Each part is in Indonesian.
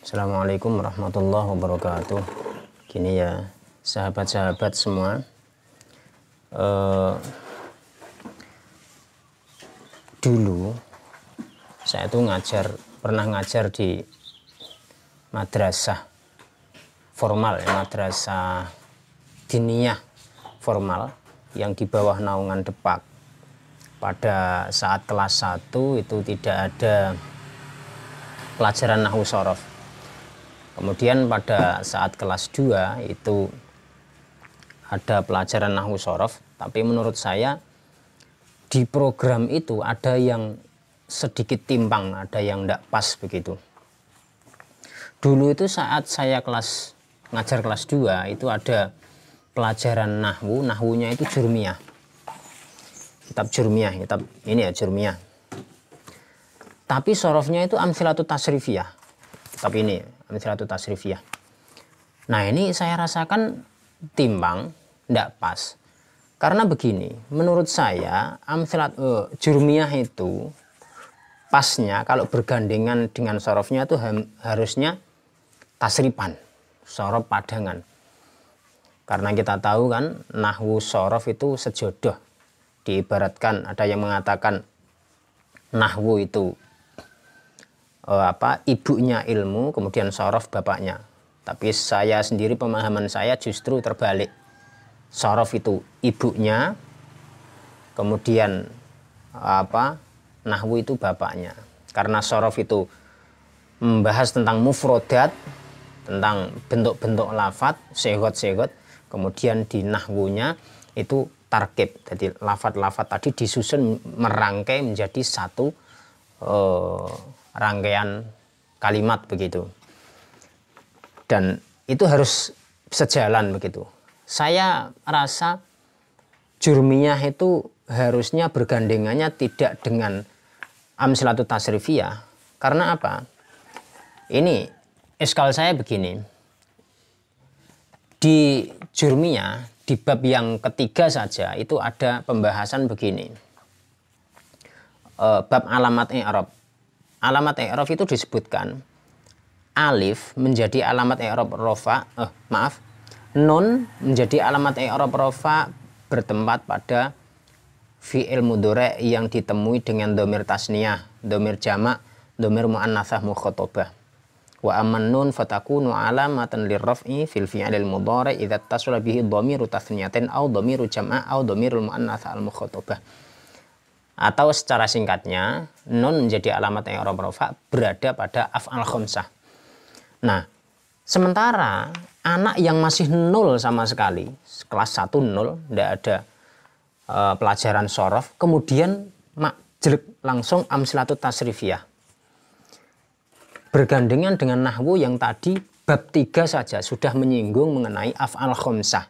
Assalamualaikum warahmatullahi wabarakatuh. Gini ya, sahabat-sahabat semua. Dulu saya tuh pernah ngajar di madrasah formal, ya, madrasah diniyah formal yang di bawah naungan Depak. Pada saat kelas 1 itu tidak ada pelajaran nahwu shorof. Kemudian pada saat kelas 2 itu ada pelajaran nahwu shorof, tapi menurut saya di program itu ada yang sedikit timpang, ada yang tidak pas begitu. Dulu itu saat saya ngajar kelas 2 itu ada pelajaran nahwunya itu jurmiyah. Kitab jurmiyah, kitab ini ya jurmiyah. Tapi sorofnya itu amsilatut tasrifiyah. Kitab ini amsilatut tasrifiyah. Nah ini saya rasakan timbang, tidak pas. Karena begini, menurut saya jurmiyah itu pasnya kalau bergandengan dengan sorofnya itu harusnya tasrifan, sorof padangan. Karena kita tahu kan nahwu sorof itu sejodoh. Diibaratkan ada yang mengatakan nahwu itu ibunya ilmu, kemudian sorof bapaknya. Tapi saya sendiri, pemahaman saya justru terbalik. Sorof itu ibunya, kemudian nahwu itu bapaknya. Karena sorof itu membahas tentang mufrodat, tentang bentuk-bentuk lafat, segot-segot. Kemudian di nahwunya itu tarkib, jadi lafat-lafat tadi disusun merangkai menjadi satu rangkaian kalimat begitu, dan itu harus sejalan begitu. Saya rasa jurmiyah itu harusnya bergandengannya tidak dengan amsilatut tasrifiyah. Karena apa? Ini iskal saya begini, di jurmiyah di bab yang ketiga saja itu ada pembahasan begini, bab alamat i'rab. Alamat i'rab itu disebutkan alif menjadi alamat i'rab rofa, nun menjadi alamat i'rab rofa bertempat pada fi'il mudhari' yang ditemui dengan dhamir tasniyah, dhamir jamak, dhamir muannattsah mukhatabah. Wa amman nun fatakunu alamatan lirraf'i fil fi'il mudhari' idza tasala bihi dhamiru tatsniyatin aw dhamiru jam'a aw dhamirul muannats al mukhatabah. Atau secara singkatnya, nun menjadi alamat i'rab rafa berada pada af'al khamsah. Nah, sementara anak yang masih nol sama sekali, kelas 1 nol, tidak ada pelajaran shorof, kemudian jelek langsung amsilatut tasrifiyah. Bergandengan dengan nahwu yang tadi bab 3 saja sudah menyinggung mengenai af'al khamsah.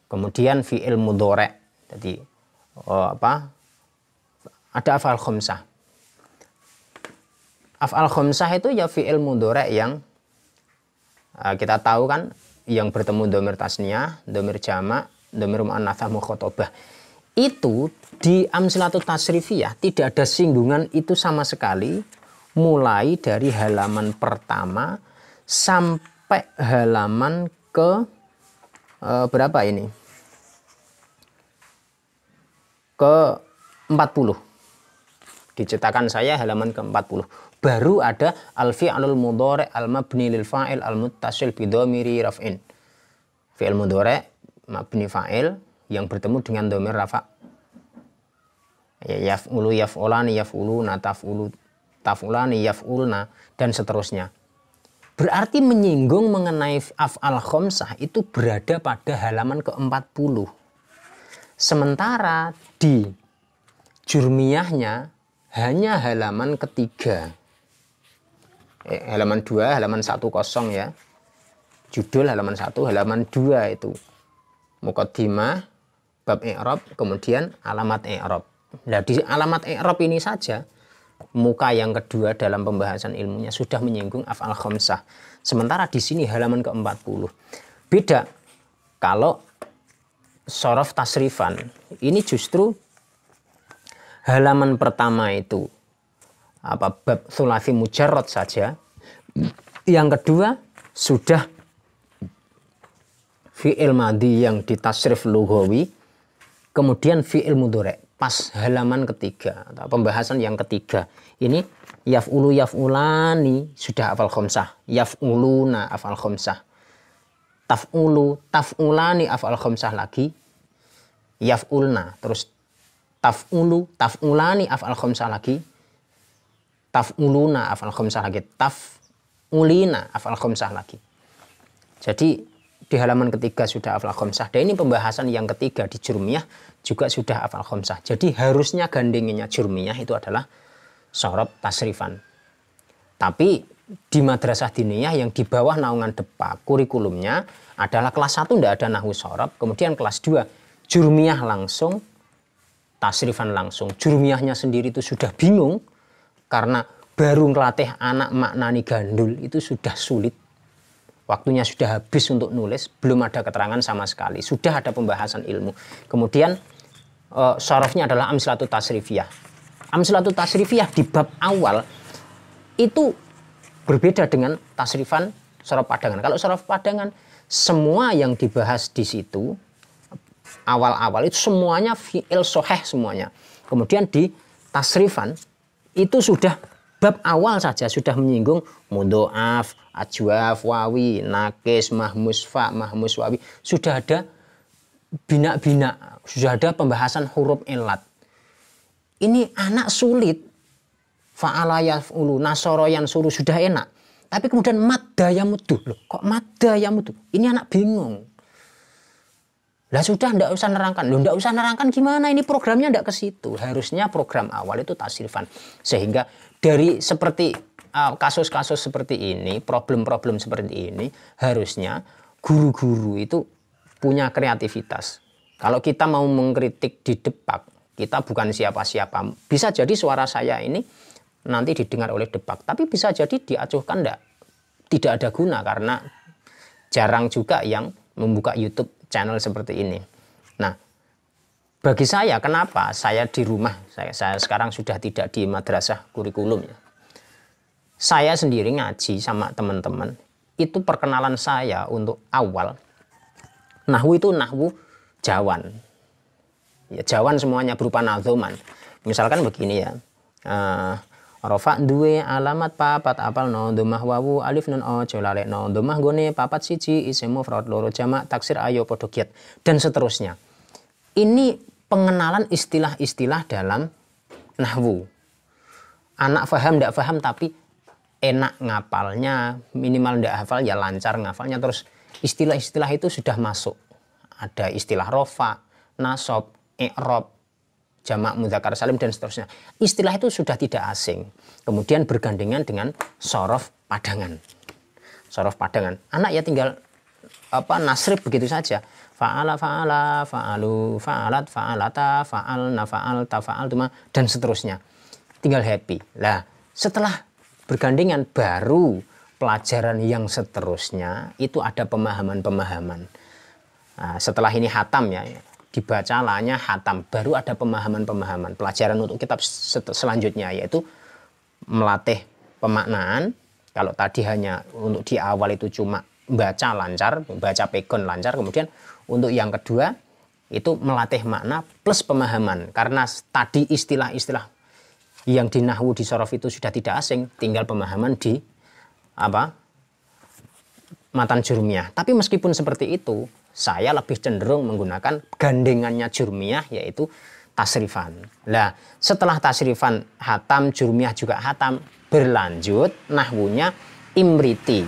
Kemudian fi'il mudhari'. Jadi ada af'al khamsah. Af'al khamsah itu ya fi'il mudhari' yang kita tahu kan yang bertemu dhamir tasniyah, dhamir jamak, dhamir muannattsah mukhatabah. Itu di amsilatut tasrifiyah tidak ada singgungan itu sama sekali. Mulai dari halaman pertama sampai halaman ke berapa ini? Ke 40. Dicetakan saya halaman ke 40. Baru ada al-fi'lul mudhari' al-mabni lil fa'il al-muttasil bi dhamiri raf'in. Fi'il mudhari' mabni fa'il yang bertemu dengan dhamir rafa'. Yaf'ulu, yaf'ulani, yaf'uluna, taf'ulani, yaf'ulna, dan seterusnya. Berarti menyinggung mengenai af'al khamsah itu berada pada halaman ke-40. Sementara di jurmiyahnya hanya halaman ketiga. Halaman 2, halaman 1 kosong ya. Judul halaman 1, halaman 2 itu muqaddimah, bab i'rab, kemudian alamat i'rab. Nah, di alamat i'rab ini saja muka yang kedua dalam pembahasan ilmunya sudah menyinggung af'al khamsah. Sementara di sini halaman ke-40. Beda kalau shorof tasrifan. Ini justru halaman pertama itu bab sulasi mujarrad saja. Yang kedua sudah fi'il madhi yang ditasrif lughawi, kemudian fi'il mudhari'. Pas halaman ketiga atau pembahasan yang ketiga. Ini yaf'ulu yaf'ulani sudah hafal khamsah, yaf'uluna hafal khamsah. Taf'ulu taf'ulani hafal khamsah lagi. Yaf'ulna, terus taf'ulu taf'ulani hafal khamsah lagi. Taf'uluna hafal khamsah lagi. Taf'ulina hafal khamsah lagi. Jadi di halaman ketiga sudah hafal khamsah. Dan ini pembahasan yang ketiga di jurmiyah juga sudah hafal khamsah. Jadi harusnya gandengnya jurmiyah itu adalah sorob tasrifan. Tapi di madrasah diniyah yang di bawah naungan Depak, kurikulumnya adalah kelas 1 tidak ada nahwu sorob, kemudian kelas 2 jurmiyah langsung, tasrifan langsung. Jurmiyahnya sendiri itu sudah bingung karena baru ngelatih anak maknani gandul itu sudah sulit. Waktunya sudah habis untuk nulis, belum ada keterangan sama sekali. Sudah ada pembahasan ilmu. Kemudian sorofnya adalah amsilatut tasrifiyah. Amsilatut tasrifiyah di bab awal itu berbeda dengan tasrifan sorof padangan. Kalau sorof padangan, semua yang dibahas di situ, awal-awal itu semuanya fi'il soheh semuanya. Kemudian di tasrifan itu sudah bab awal saja sudah menyinggung mudhoaf, ajwaf, wawi, nakis, mahmus fa, mahmus wawi. Sudah ada bina-bina, sudah ada pembahasan huruf ilat. Ini anak sulit. Fa'ala yaf'ulu, nasara yansuru sudah enak. Tapi kemudian madda yamudu. Loh, kok madda yamudu? Ini anak bingung. Lah sudah ndak usah nerangkan. Loh ndak usah nerangkan gimana? Ini programnya ndak ke situ. Harusnya program awal itu tasrifan. Sehingga dari seperti kasus-kasus seperti ini, problem-problem seperti ini, harusnya guru-guru itu punya kreativitas. Kalau kita mau mengkritik di Depak, kita bukan siapa-siapa. Bisa jadi suara saya ini nanti didengar oleh Depak, tapi bisa jadi diacuhkan tidak ada guna karena jarang juga yang membuka YouTube channel seperti ini. Nah, bagi saya, kenapa saya di rumah, saya sekarang sudah tidak di madrasah kurikulum ya. Saya sendiri ngaji sama teman-teman, itu perkenalan saya untuk awal, nahwu itu nahwu jawan. Ya, jawan semuanya berupa nadzoman. Misalkan begini ya, Rafa duwe alamat papat apal no domah wawu alif nun o jolale no domah gone papat siji isim mufrad loro jamak taksir ayo podo giat dan seterusnya. Ini pengenalan istilah-istilah dalam nahwu. Anak faham ndak faham tapi enak ngapalnya, minimal ndak hafal ya lancar ngafalnya. Terus istilah-istilah itu sudah masuk. Ada istilah rofa, nasob, i'rob, jamak mudzakkar salim dan seterusnya. Istilah itu sudah tidak asing. Kemudian bergandengan dengan sorof padangan. Sorof padangan. Anak ya tinggal nasrif begitu saja. Fa'ala fa'ala, fa'alu, fa'alat, fa'alata, fa'alna, fa'alta, fa'altuma dan seterusnya. Tinggal happy. Lah, setelah bergandengan baru pelajaran yang seterusnya itu ada pemahaman-pemahaman. Nah, setelah ini hatam ya. Dibaca lanya hatam, baru ada pemahaman-pemahaman. Pelajaran untuk kitab selanjutnya yaitu melatih pemaknaan. Kalau tadi hanya untuk di awal itu cuma baca lancar, baca pegon lancar. Kemudian untuk yang kedua itu melatih makna plus pemahaman. Karena tadi istilah-istilah yang di nahwu di sorof itu sudah tidak asing, tinggal pemahaman di matan jurmiyah. Tapi meskipun seperti itu, saya lebih cenderung menggunakan gandengannya jurmiyah yaitu tasrifan. Nah, setelah tasrifan hatam, jurmiyah juga hatam, berlanjut nahwunya imriti.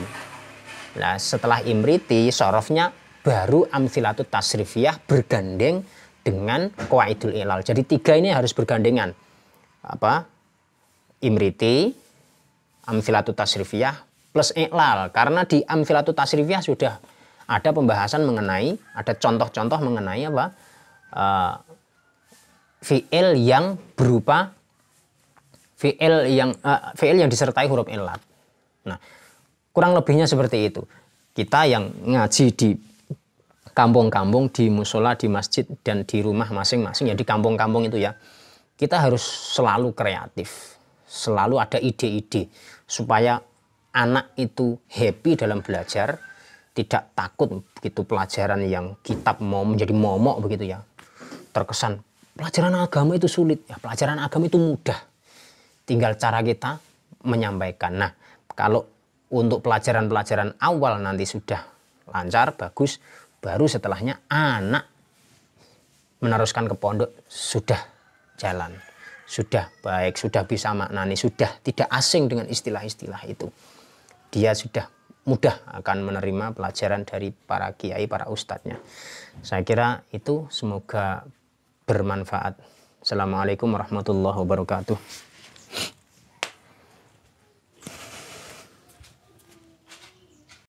Nah, setelah imriti sorofnya baru amsilatut tasrifiyah bergandeng dengan qawaidul ilal. Jadi tiga ini harus bergandengan. Imriti, amsilatut tasrifiyah plus ilal. Karena di amsilatut tasrifiyah sudah ada pembahasan mengenai, ada contoh-contoh mengenai fi'il yang berupa fi'il yang disertai huruf illat. Nah, kurang lebihnya seperti itu. Kita yang ngaji di kampung-kampung, di musola, di masjid dan di rumah masing-masing ya di kampung-kampung itu ya. kita harus selalu kreatif, selalu ada ide-ide supaya anak itu happy dalam belajar, tidak takut begitu pelajaran yang kitab mau menjadi momok begitu ya. Terkesan pelajaran agama itu sulit, ya pelajaran agama itu mudah. Tinggal cara kita menyampaikan. Nah, kalau untuk pelajaran-pelajaran awal nanti sudah lancar, bagus, baru setelahnya anak meneruskan ke pondok sudah jalan, sudah baik, sudah bisa maknani, sudah tidak asing dengan istilah-istilah itu. Dia sudah mudah akan menerima pelajaran dari para kiai, para ustadznya. Saya kira itu, semoga bermanfaat. Assalamualaikum warahmatullahi wabarakatuh.